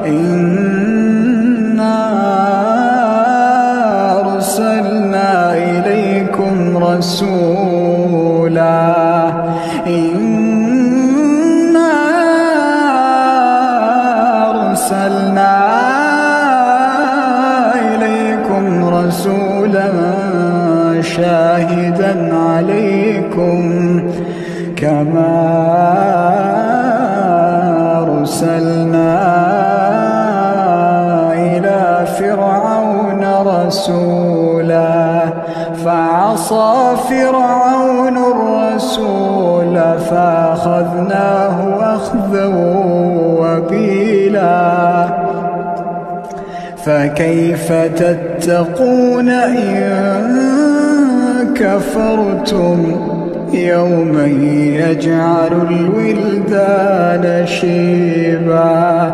إنا أرسلنا إليكم رسولا شاهدا عليكم كما أرسلنا إلى فرعون رسولا فعصى فرعون الرسول فأخذناه أخذا وبيلا فكيف تتقون إن كفرتم يوما يجعل الولدان شيبا